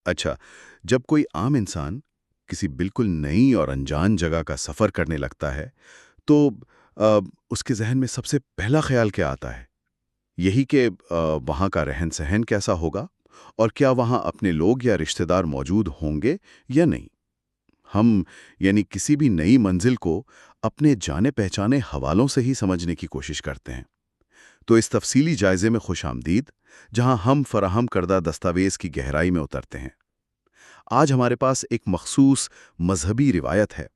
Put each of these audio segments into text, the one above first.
اچھا، جب کوئی عام انسان کسی بالکل نئی اور انجان جگہ کا سفر کرنے لگتا ہے تو اس کے ذہن میں سب سے پہلا خیال کیا آتا ہے؟ یہی کہ وہاں کا رہن سہن کیسا ہوگا اور کیا وہاں اپنے لوگ یا رشتہ دار موجود ہوں گے یا نہیں؟ ہم یعنی کسی بھی نئی منزل کو اپنے جانے پہچانے حوالوں سے ہی سمجھنے کی کوشش کرتے ہیں۔ تو اس تفصیلی جائزے میں خوش آمدید، جہاں ہم فراہم کردہ دستاویز کی گہرائی میں اترتے ہیں۔ آج ہمارے پاس ایک مخصوص مذہبی روایت ہے،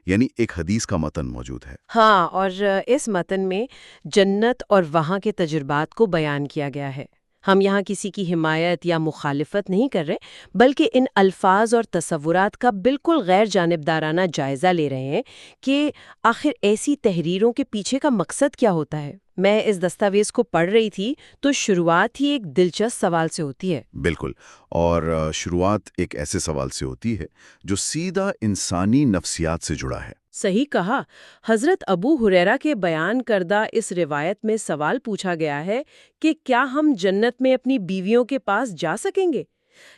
یعنی ایک حدیث کا متن موجود ہے۔ ہاں، اور اس متن میں جنت اور وہاں کے تجربات کو بیان کیا گیا ہے۔ ہم یہاں کسی کی حمایت یا مخالفت نہیں کر رہے، بلکہ ان الفاظ اور تصورات کا بالکل غیر جانبدارانہ جائزہ لے رہے ہیں کہ آخر ایسی تحریروں کے پیچھے کا مقصد کیا ہوتا ہے۔ میں اس دستاویز کو پڑھ رہی تھی تو شروعات ہی ایک دلچسپ سوال سے ہوتی ہے۔ بالکل، اور شروعات ایک ایسے سوال سے ہوتی ہے جو سیدھا انسانی نفسیات سے جڑا ہے۔ صحیح کہا۔ حضرت ابو ہریرہ کے بیان کردہ اس روایت میں سوال پوچھا گیا ہے کہ کیا ہم جنت میں اپنی بیویوں کے پاس جا سکیں گے؟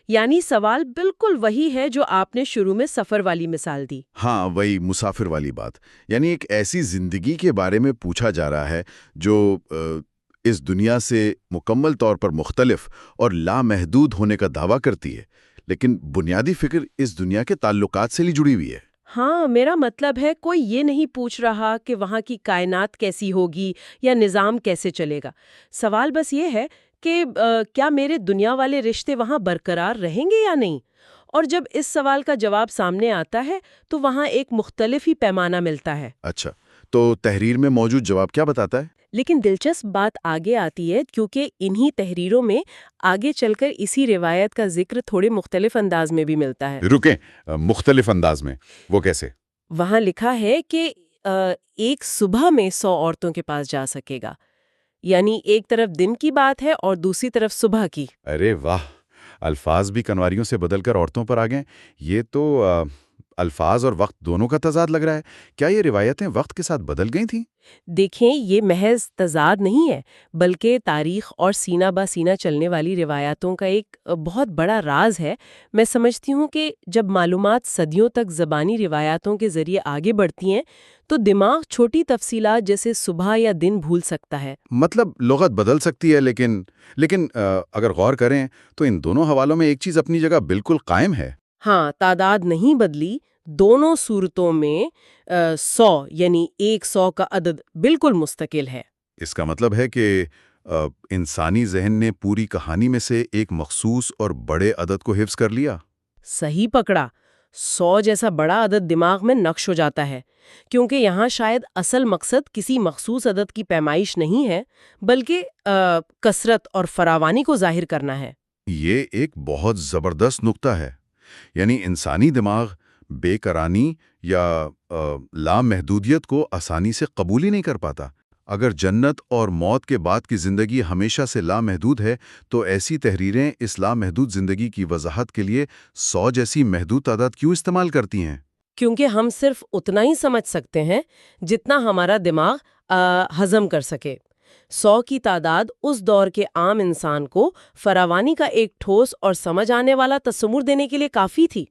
یعنی سوال بالکل وہی ہے جو آپ نے شروع میں سفر والی مثال دی۔ ہاں، وہی مسافر والی بات، یعنی ایک ایسی زندگی کے بارے میں پوچھا جا رہا ہے جو اس دنیا سے مکمل طور پر مختلف اور لامحدود ہونے کا دعویٰ کرتی ہے، لیکن بنیادی فکر اس دنیا کے تعلقات سے ہی جڑی ہوئی ہے۔ ہاں، میرا مطلب ہے کوئی یہ نہیں پوچھ رہا کہ وہاں کی کائنات کیسی ہوگی یا نظام کیسے چلے گا۔ سوال بس یہ ہے کہ کیا میرے دنیا والے رشتے وہاں برقرار رہیں گے یا نہیں؟ اور جب اس سوال کا جواب سامنے آتا ہے تو وہاں ایک مختلف ہی پیمانہ ملتا ہے۔ اچھا، تو تحریر میں موجود جواب کیا بتاتا ہے؟ لیکن دلچسپ بات آگے آتی ہے، کیونکہ انہی تحریروں میں آگے چل کر اسی روایت کا ذکر تھوڑے مختلف انداز میں بھی ملتا ہے۔ رکیں، مختلف انداز میں وہ کیسے؟ وہاں لکھا ہے کہ ایک صبح میں 100 عورتوں کے پاس جا سکے گا، یعنی ایک طرف دن کی بات ہے اور دوسری طرف صبح کی۔ ارے واہ، الفاظ بھی کنواریوں سے بدل کر عورتوں پر آ گئے۔ یہ تو الفاظ اور وقت دونوں کا تضاد لگ رہا ہے۔ کیا یہ روایتیں وقت کے ساتھ بدل گئی تھیں؟ دیکھیں، یہ محض تضاد نہیں ہے، بلکہ تاریخ اور سینہ بہ سینہ چلنے والی روایتوں کا ایک بہت بڑا راز ہے۔ میں سمجھتی ہوں کہ جب معلومات صدیوں تک زبانی روایاتوں کے ذریعے آگے بڑھتی ہیں تو دماغ چھوٹی تفصیلات جیسے صبح یا دن بھول سکتا ہے۔ مطلب لغت بدل سکتی ہے، لیکن اگر غور کریں تو ان دونوں حوالوں میں ایک چیز اپنی جگہ بالکل قائم ہے۔ ہاں، تعداد نہیں بدلی، دونوں صورتوں میں 100 یعنی 100 کا عدد بالکل مستقل ہے۔ اس کا مطلب ہے کہ انسانی ذہن نے پوری کہانی میں سے ایک مخصوص اور بڑے عدد کو حفظ کر لیا۔ صحیح پکڑا۔ 100 جیسا بڑا عدد دماغ میں نقش ہو جاتا ہے، کیونکہ یہاں شاید اصل مقصد کسی مخصوص عدد کی پیمائش نہیں ہے، بلکہ کثرت اور فراوانی کو ظاہر کرنا ہے۔ یہ ایک بہت زبردست نقطہ ہے، یعنی انسانی دماغ بے قراری یا لامحدودیت کو آسانی سے قبول ہی نہیں کر پاتا۔ اگر جنت اور موت کے بعد کی زندگی ہمیشہ سے لامحدود ہے تو ایسی تحریریں اس لامحدود زندگی کی وضاحت کے لیے 100 جیسی محدود تعداد کیوں استعمال کرتی ہیں؟ کیونکہ ہم صرف اتنا ہی سمجھ سکتے ہیں جتنا ہمارا دماغ ہضم کر سکے۔ 100 کی تعداد اس دور کے عام انسان کو فراوانی کا ایک ٹھوس اور سمجھ آنے والا تصور دینے کے لیے کافی تھی،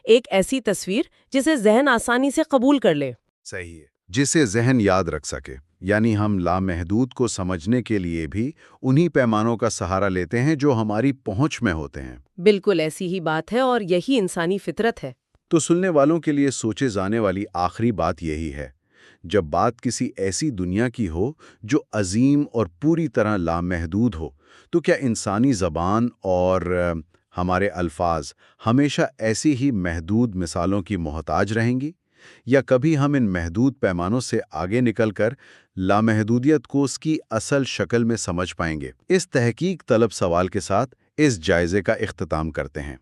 ایک ایسی تصویر جسے ذہن آسانی سے قبول کر لے۔ صحیح ہے، جسے ذہن یاد رکھ سکے۔ یعنی ہم لامحدود کو سمجھنے کے لیے بھی انہی پیمانوں کا سہارا لیتے ہیں جو ہماری پہنچ میں ہوتے ہیں۔ بالکل ایسی ہی بات ہے، اور یہی انسانی فطرت ہے۔ تو سننے والوں کے لیے سوچے جانے والی آخری بات یہی ہے، جب بات کسی ایسی دنیا کی ہو جو عظیم اور پوری طرح لامحدود ہو، تو کیا انسانی زبان اور ہمارے الفاظ ہمیشہ ایسی ہی محدود مثالوں کی محتاج رہیں گی، یا کبھی ہم ان محدود پیمانوں سے آگے نکل کر لامحدودیت کو اس کی اصل شکل میں سمجھ پائیں گے؟ اس تحقیق طلب سوال کے ساتھ اس جائزے کا اختتام کرتے ہیں۔